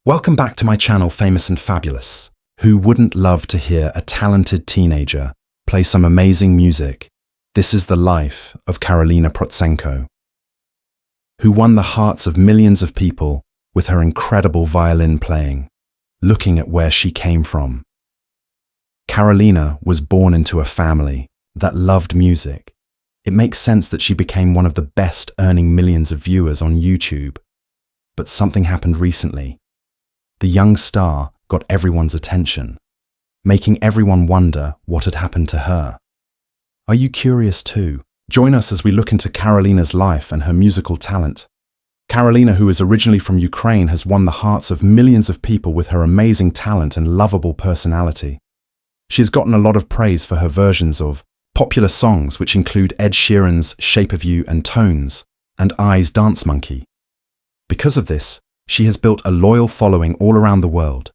Welcome back to my channel, Famous and Fabulous. Who wouldn't love to hear a talented teenager play some amazing music? This is the life of Karolina Protsenko, who won the hearts of millions of people with her incredible violin playing. Looking at where she came from, Karolina was born into a family that loved music. It makes sense that she became one of the best, earning millions of viewers on YouTube. But something happened recently. The young star got everyone's attention, making everyone wonder what had happened to her. Are you curious too? Join us as we look into Karolina's life and her musical talent. Karolina, who is originally from Ukraine, has won the hearts of millions of people with her amazing talent and lovable personality. She has gotten a lot of praise for her versions of popular songs, which include Ed Sheeran's Shape of You and Tones, and I's Dance Monkey. Because of this, she has built a loyal following all around the world.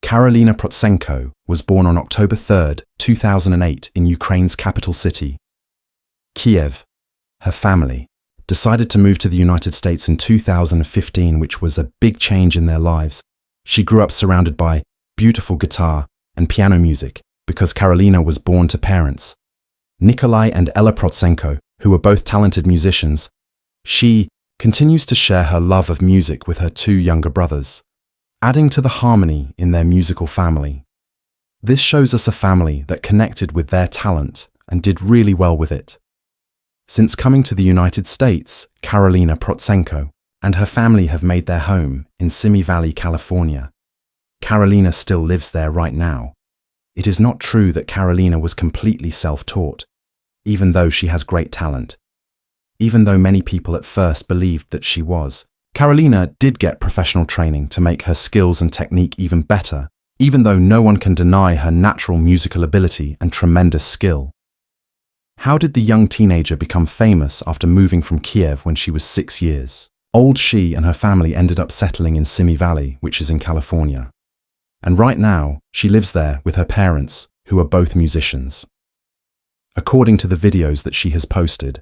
Karolina Protsenko was born on October 3, 2008 in Ukraine's capital city, Kiev. Her family decided to move to the United States in 2015, which was a big change in their lives. She grew up surrounded by beautiful guitar and piano music because Karolina was born to parents, Nikolai and Ella Protsenko, who were both talented musicians. She continues to share her love of music with her two younger brothers, adding to the harmony in their musical family. This shows us a family that connected with their talent and did really well with it. Since coming to the United States, Karolina Protsenko and her family have made their home in Simi Valley, California. Karolina still lives there right now. It is not true that Karolina was completely self-taught, even though she has great talent. Even though many people at first believed that she was, Karolina did get professional training to make her skills and technique even better, even though no one can deny her natural musical ability and tremendous skill. How did the young teenager become famous after moving from Kiev when she was 6 years old? She and her family ended up settling in Simi Valley, which is in California. And right now, she lives there with her parents, who are both musicians. According to the videos that she has posted,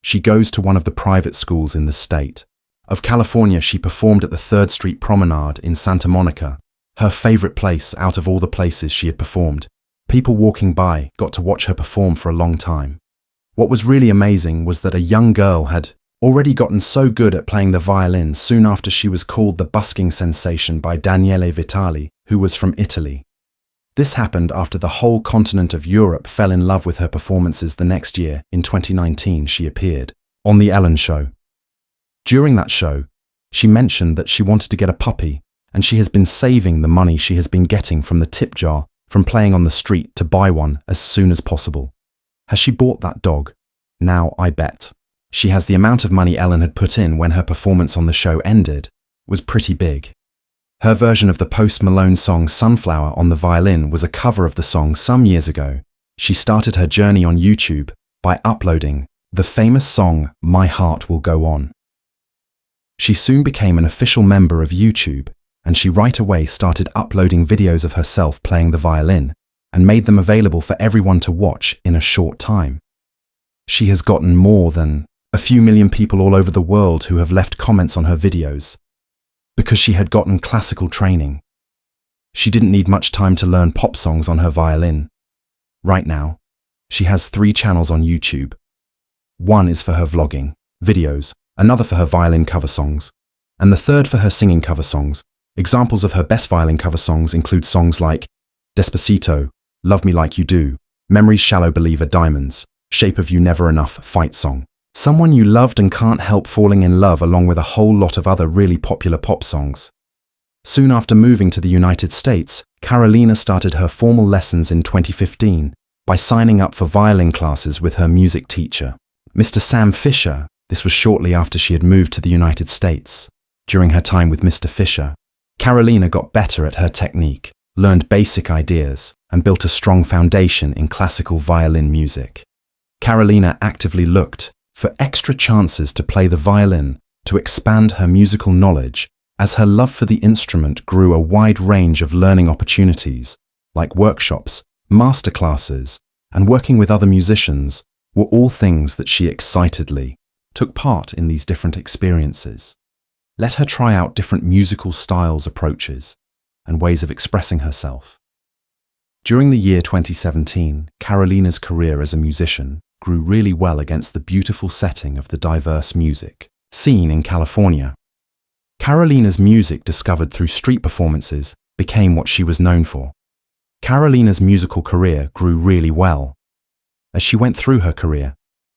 she goes to one of the private schools in the state of California. She performed at the 3rd Street Promenade in Santa Monica, her favorite place out of all the places she had performed. People walking by got to watch her perform for a long time. What was really amazing was that a young girl had already gotten so good at playing the violin soon after she was called the busking sensation by Daniele Vitali, who was from Italy. This happened after the whole continent of Europe fell in love with her performances. The next year, in 2019, she appeared on The Ellen Show. During that show, she mentioned that she wanted to get a puppy, and she has been saving the money she has been getting from the tip jar from playing on the street to buy one as soon as possible. Has she bought that dog? Now I bet. She has the amount of money Ellen had put in when her performance on the show ended was pretty big. Her version of the Post Malone song Sunflower on the violin was a cover of the song some years ago. She started her journey on YouTube by uploading the famous song My Heart Will Go On. She soon became an official member of YouTube, and she right away started uploading videos of herself playing the violin and made them available for everyone to watch in a short time. She has gotten more than a few million people all over the world who have left comments on her videos because she had gotten classical training. She didn't need much time to learn pop songs on her violin. Right now, she has 3 channels on YouTube. One is for her vlogging videos, another for her violin cover songs, and the third for her singing cover songs. Examples of her best violin cover songs include songs like Despacito, Love Me Like You Do, Memories, Shallow Believer, Diamonds, Shape of You, Never Enough, Fight Song, Someone You Loved and Can't Help Falling in Love, along with a whole lot of other really popular pop songs. Soon after moving to the United States, Karolina started her formal lessons in 2015 by signing up for violin classes with her music teacher, Mr. Sam Fisher. This was shortly after she had moved to the United States. During her time with Mr. Fisher, Karolina got better at her technique, learned basic ideas, and built a strong foundation in classical violin music. Karolina actively looked for extra chances to play the violin to expand her musical knowledge. As her love for the instrument grew, a wide range of learning opportunities, like workshops, masterclasses, and working with other musicians, were all things that she excitedly took part in these different experiences. let her try out different musical styles, approaches, and ways of expressing herself. During the year 2017, Karolina's career as a musician grew really well against the beautiful setting of the diverse music scene in California. Karolina's music, discovered through street performances, became what she was known for. Karolina's musical career grew really well. As she went through her career,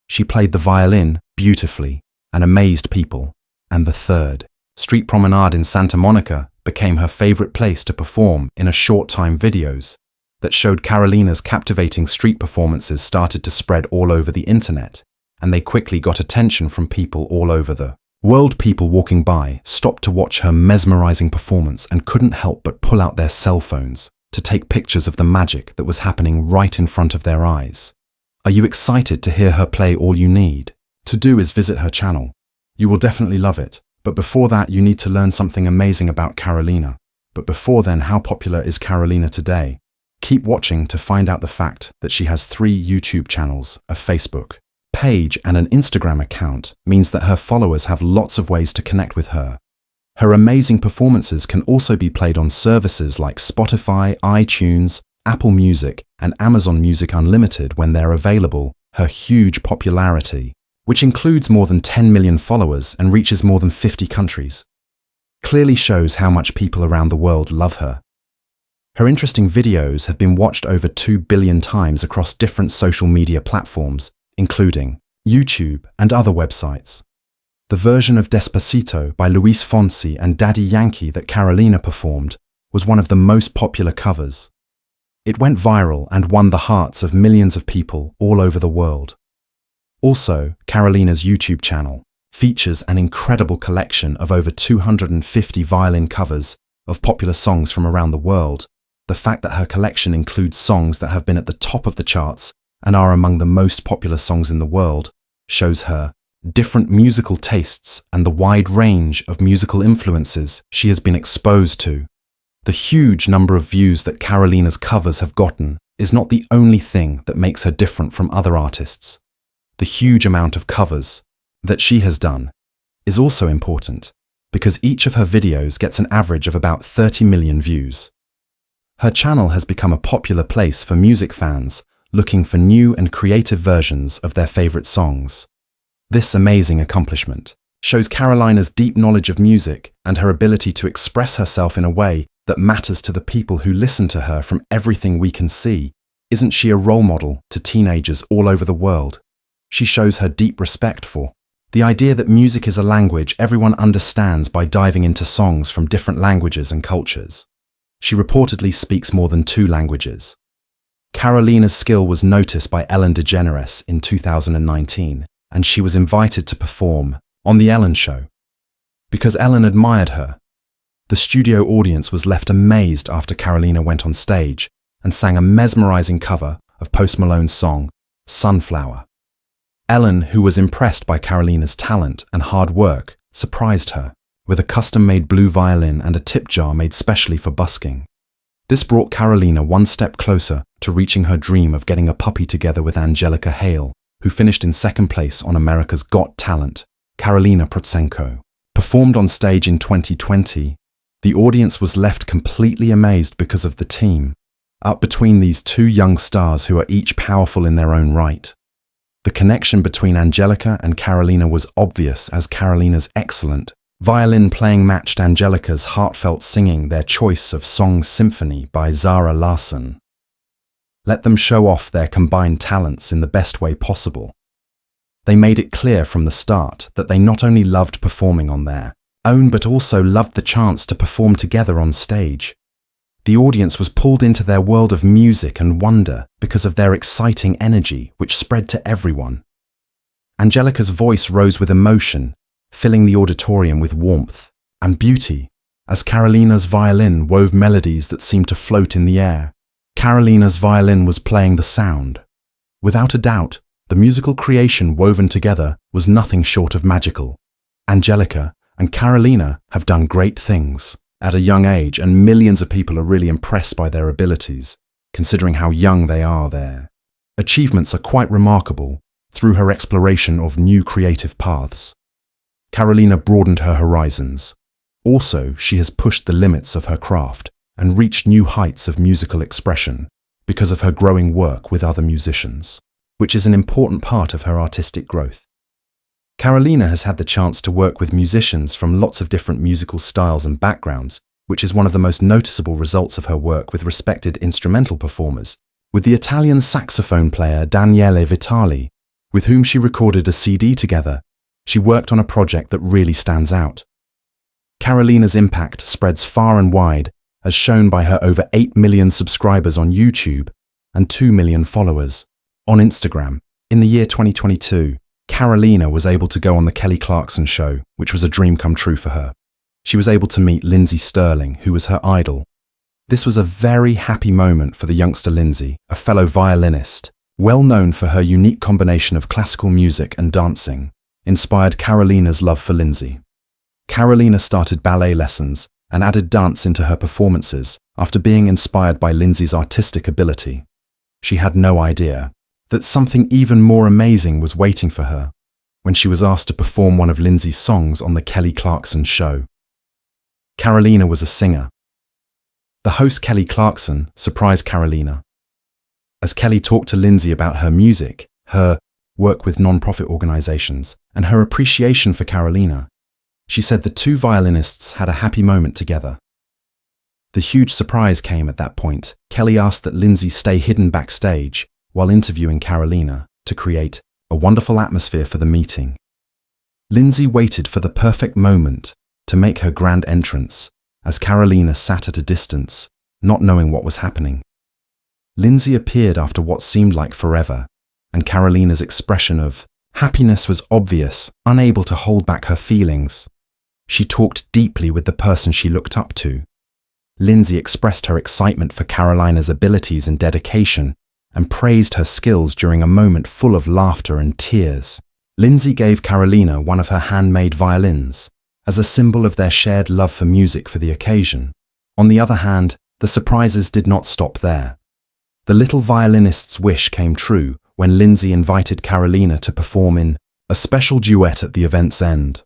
she played the violin beautifully and amazed people, and the third, Street Promenade in Santa Monica, became her favorite place to perform in a short-time videos that showed Karolina's captivating street performances started to spread all over the internet, and they quickly got attention from people all over the world. People walking by stopped to watch her mesmerizing performance and couldn't help but pull out their cell phones to take pictures of the magic that was happening right in front of their eyes. Are you excited to hear her play? All you need to do is visit her channel. You will definitely love it. But before that, you need to learn something amazing about Karolina. But before then, how popular is Karolina today? Keep watching to find out the fact that she has 3 YouTube channels, a Facebook page, and an Instagram account means that her followers have lots of ways to connect with her. Her amazing performances can also be played on services like Spotify, iTunes, Apple Music, and Amazon Music Unlimited when they're available. Her huge popularity, which includes more than 10 million followers and reaches more than 50 countries, clearly shows how much people around the world love her. Her interesting videos have been watched over 2 billion times across different social media platforms, including YouTube and other websites. The version of Despacito by Luis Fonsi and Daddy Yankee that Karolina performed was one of the most popular covers. It went viral and won the hearts of millions of people all over the world. Also, Karolina's YouTube channel features an incredible collection of over 250 violin covers of popular songs from around the world. The fact that her collection includes songs that have been at the top of the charts and are among the most popular songs in the world shows her different musical tastes and the wide range of musical influences she has been exposed to. The huge number of views that Karolina's covers have gotten is not the only thing that makes her different from other artists. The huge amount of covers that she has done is also important because each of her videos gets an average of about 30 million views. Her channel has become a popular place for music fans looking for new and creative versions of their favorite songs. This amazing accomplishment shows Karolina's deep knowledge of music and her ability to express herself in a way that matters to the people who listen to her. From everything we can see, isn't she a role model to teenagers all over the world? She shows her deep respect for the idea that music is a language everyone understands by diving into songs from different languages and cultures. She reportedly speaks more than 2 languages. Karolina's skill was noticed by Ellen DeGeneres in 2019, and she was invited to perform on The Ellen Show. Because Ellen admired her, the studio audience was left amazed after Karolina went on stage and sang a mesmerizing cover of Post Malone's song, Sunflower. Ellen, who was impressed by Karolina's talent and hard work, surprised her with a custom-made blue violin and a tip jar made specially for busking. This brought Karolina one step closer to reaching her dream of getting a puppy together with Angelica Hale, who finished in 2nd place on America's Got Talent. Karolina Protsenko performed on stage in 2020. The audience was left completely amazed because of the team up between these 2 young stars who are each powerful in their own right. The connection between Angelica and Karolina was obvious as Karolina's excellent violin playing matched Angelica's heartfelt singing. Their choice of song Symphony by Zara Larsson let them show off their combined talents in the best way possible. They made it clear from the start that they not only loved performing on their own but also loved the chance to perform together on stage. The audience was pulled into their world of music and wonder because of their exciting energy, which spread to everyone. Angelica's voice rose with emotion, filling the auditorium with warmth and beauty, as Karolina's violin wove melodies that seemed to float in the air. Karolina's violin was playing the sound. Without a doubt, the musical creation woven together was nothing short of magical. Angelica and Karolina have done great things at a young age, and millions of people are really impressed by their abilities, considering how young they are. Their achievements are quite remarkable through her exploration of new creative paths. Karolina broadened her horizons. Also, she has pushed the limits of her craft and reached new heights of musical expression because of her growing work with other musicians, which is an important part of her artistic growth. Karolina has had the chance to work with musicians from lots of different musical styles and backgrounds, which is one of the most noticeable results of her work with respected instrumental performers, with the Italian saxophone player Daniele Vitali, with whom she recorded a CD together. She worked on a project that really stands out. Karolina's impact spreads far and wide, as shown by her over 8 million subscribers on YouTube and 2 million followers on Instagram. In the year 2022, Karolina was able to go on the Kelly Clarkson show, which was a dream come true for her. She was able to meet Lindsey Stirling, who was her idol. This was a very happy moment for the youngster Lindsey, a fellow violinist, well known for her unique combination of classical music and dancing, inspired Karolina's love for Lindsey. Karolina started ballet lessons and added dance into her performances after being inspired by Lindsey's artistic ability. She had no idea that something even more amazing was waiting for her when she was asked to perform one of Lindsey's songs on the Kelly Clarkson show. Karolina was a singer. The host Kelly Clarkson surprised Karolina. As Kelly talked to Lindsey about her music, her work with non-profit organizations, and her appreciation for Karolina, she said the two violinists had a happy moment together. The huge surprise came at that point. Kelly asked that Lindsey stay hidden backstage while interviewing Karolina to create a wonderful atmosphere for the meeting. Lindsey waited for the perfect moment to make her grand entrance as Karolina sat at a distance, not knowing what was happening. Lindsey appeared after what seemed like forever, and Karolina's expression of happiness was obvious, unable to hold back her feelings. She talked deeply with the person she looked up to. Lindsey expressed her excitement for Karolina's abilities and dedication and praised her skills during a moment full of laughter and tears. Lindsey gave Karolina one of her handmade violins as a symbol of their shared love for music for the occasion. On the other hand, the surprises did not stop there. The little violinist's wish came true when Lindsey invited Karolina to perform in a special duet at the event's end.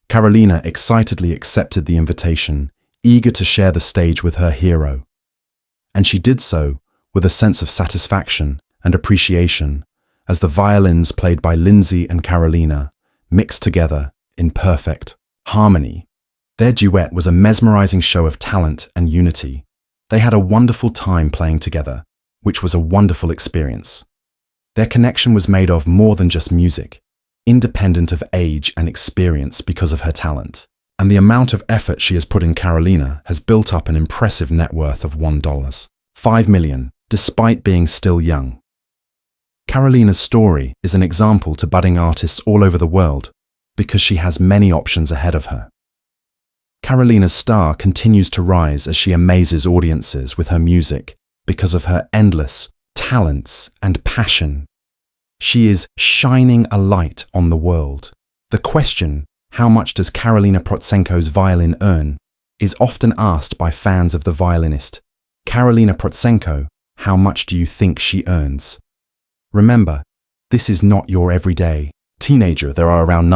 Karolina excitedly accepted the invitation, eager to share the stage with her hero. And she did so with a sense of satisfaction and appreciation as the violins played by Lindsey and Karolina mixed together in perfect harmony. Their duet was a mesmerizing show of talent and unity. They had a wonderful time playing together, which was a wonderful experience. Their connection was made of more than just music, independent of age and experience because of her talent. And the amount of effort she has put in Karolina has built up an impressive net worth of $1.5 million, despite being still young. Karolina's story is an example to budding artists all over the world because she has many options ahead of her. Karolina's star continues to rise as she amazes audiences with her music because of her endless talents and passion. She is shining a light on the world. The question, how much does Karolina Protsenko's violin earn, is often asked by fans of the violinist. Karolina Protsenko, how much do you think she earns? Remember, this is not your everyday teenager. There are around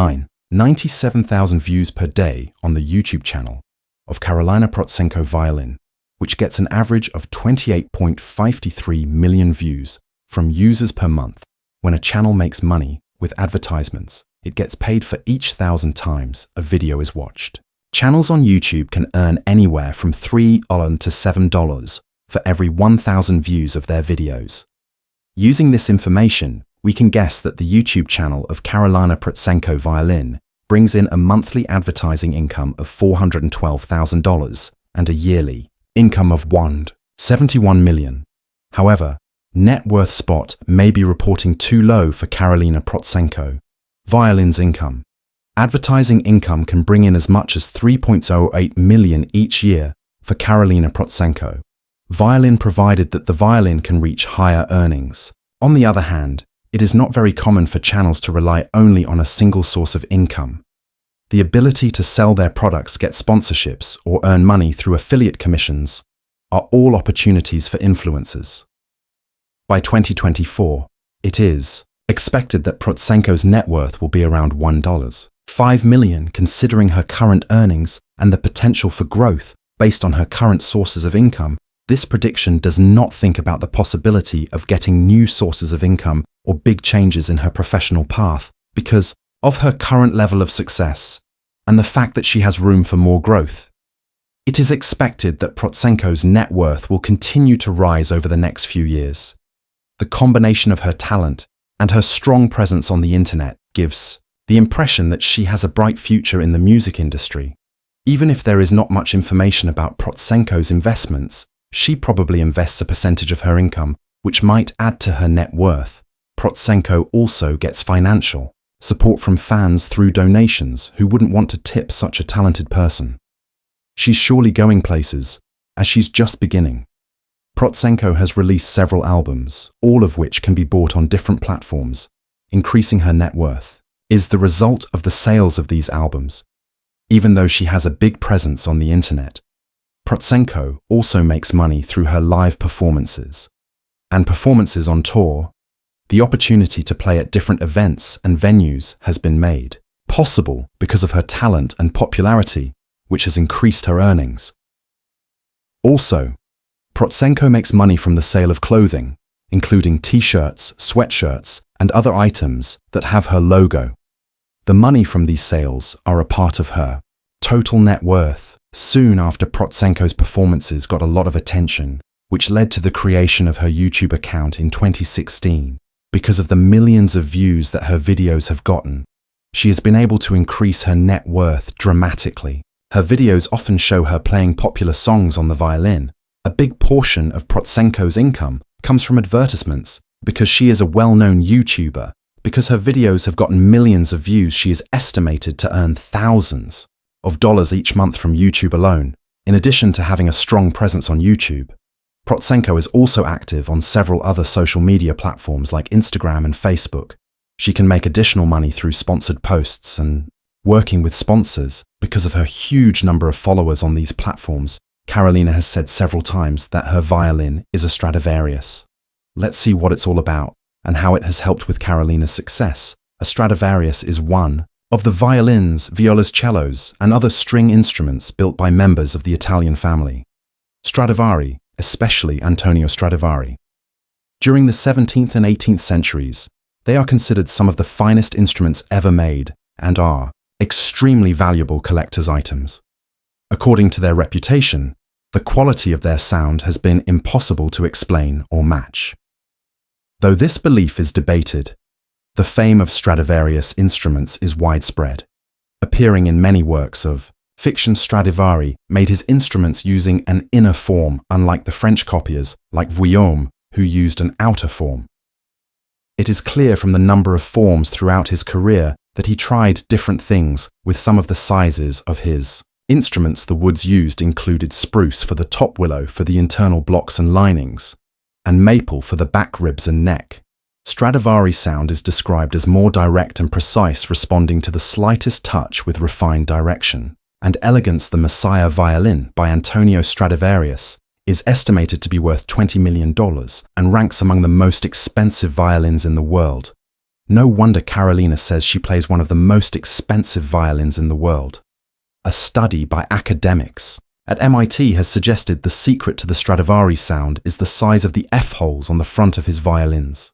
97,000 views per day on the YouTube channel of Karolina Protsenko Violin, which gets an average of 28.53 million views from users per month. When a channel makes money with advertisements, it gets paid for each 1,000 times a video is watched. Channels on YouTube can earn anywhere from $3 to $7 for every 1,000 views of their videos. Using this information, we can guess that the YouTube channel of Karolina Protsenko Violin brings in a monthly advertising income of $412,000 and a yearly income of $71 million. However, Net Worth Spot may be reporting too low for Karolina Protsenko Violin's income. Advertising income can bring in as much as $3.08 million each year for Karolina Protsenko Violin, provided that the violin can reach higher earnings. On the other hand, it is not very common for channels to rely only on a single source of income. The ability to sell their products, get sponsorships, or earn money through affiliate commissions are all opportunities for influencers. By 2024, it is expected that Protsenko's net worth will be around $1.5 5 million considering her current earnings and the potential for growth based on her current sources of income. This prediction does not think about the possibility of getting new sources of income or big changes in her professional path because of her current level of success and the fact that she has room for more growth. It is expected that Protsenko's net worth will continue to rise over the next few years. The combination of her talent and her strong presence on the internet gives the impression that she has a bright future in the music industry. Even if there is not much information about Protsenko's investments, she probably invests a percentage of her income, which might add to her net worth. Protsenko also gets financial support from fans through donations who wouldn't want to tip such a talented person. She's surely going places, as she's just beginning. Protsenko has released several albums, all of which can be bought on different platforms. Increasing her net worth is the result of the sales of these albums. Even though she has a big presence on the internet, Protsenko also makes money through her live performances and performances on tour. The opportunity to play at different events and venues has been made possible because of her talent and popularity, which has increased her earnings. Also, Protsenko makes money from the sale of clothing, including t-shirts, sweatshirts, and other items that have her logo. The money from these sales are a part of her total net worth. Soon after Protsenko's performances got a lot of attention, which led to the creation of her YouTube account in 2016. Because of the millions of views that her videos have gotten, she has been able to increase her net worth dramatically. Her videos often show her playing popular songs on the violin. A big portion of Protsenko's income comes from advertisements because she is a well-known YouTuber. Because her videos have gotten millions of views, she is estimated to earn thousands of dollars each month from YouTube alone. In addition to having a strong presence on YouTube, Protsenko is also active on several other social media platforms like Instagram and Facebook. She can make additional money through sponsored posts and working with sponsors. Because of her huge number of followers on these platforms, Karolina has said several times that her violin is a Stradivarius. Let's see what it's all about and how it has helped with Karolina's success. A Stradivarius is one of the violins, violoncellos, and other string instruments built by members of the Italian family. Stradivari, especially Antonio Stradivari. During the 17th and 18th centuries, they are considered some of the finest instruments ever made and are extremely valuable collector's items. According to their reputation, the quality of their sound has been impossible to explain or match. Though this belief is debated, the fame of Stradivarius instruments is widespread. Appearing in many works of fiction, Stradivari made his instruments using an inner form, unlike the French copiers like Violin, who used an outer form. It is clear from the number of forms throughout his career that he tried different things with some of the sizes of his instruments. The woods used included spruce for the top willow for the internal blocks and linings, and maple for the back ribs and neck. Stradivari's sound is described as more direct and precise, responding to the slightest touch with refined direction and elegance. The Messiah violin by Antonio Stradivarius is estimated to be worth $20 million and ranks among the most expensive violins in the world. No wonder Karolina says she plays one of the most expensive violins in the world. A study by academics at MIT has suggested the secret to the Stradivari sound is the size of the F-holes on the front of his violins.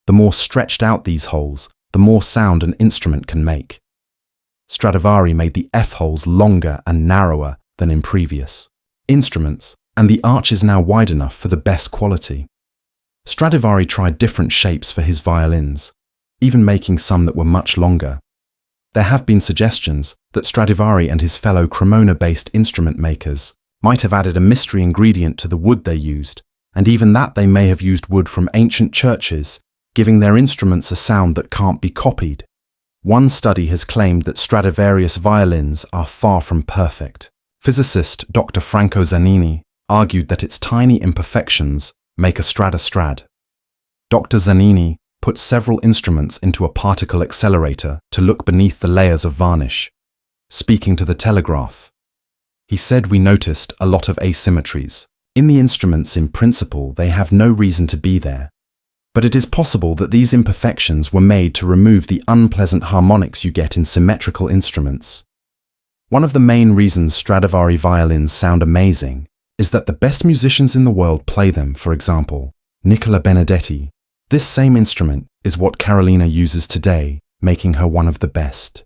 The more stretched out these holes, the more sound an instrument can make. Stradivari made the F-holes longer and narrower than in previous instruments, and the arch is now wide enough for the best quality. Stradivari tried different shapes for his violins, even making some that were much longer. There have been suggestions that Stradivari and his fellow Cremona-based instrument makers might have added a mystery ingredient to the wood they used, and even that they may have used wood from ancient churches, giving their instruments a sound that can't be copied. One study has claimed that Stradivarius violins are far from perfect. Physicist Dr. Franco Zanini argued that its tiny imperfections make a strad a strad. Dr. Zanini put several instruments into a particle accelerator to look beneath the layers of varnish. Speaking to the Telegraph, he said, "We noticed a lot of asymmetries. In the instruments, in principle, they have no reason to be there. But it is possible that these imperfections were made to remove the unpleasant harmonics you get in symmetrical instruments. One of the main reasons Stradivari violins sound amazing is that the best musicians in the world play them. For example, Nicola Benedetti. This same instrument is what Karolina uses today, making her one of the best.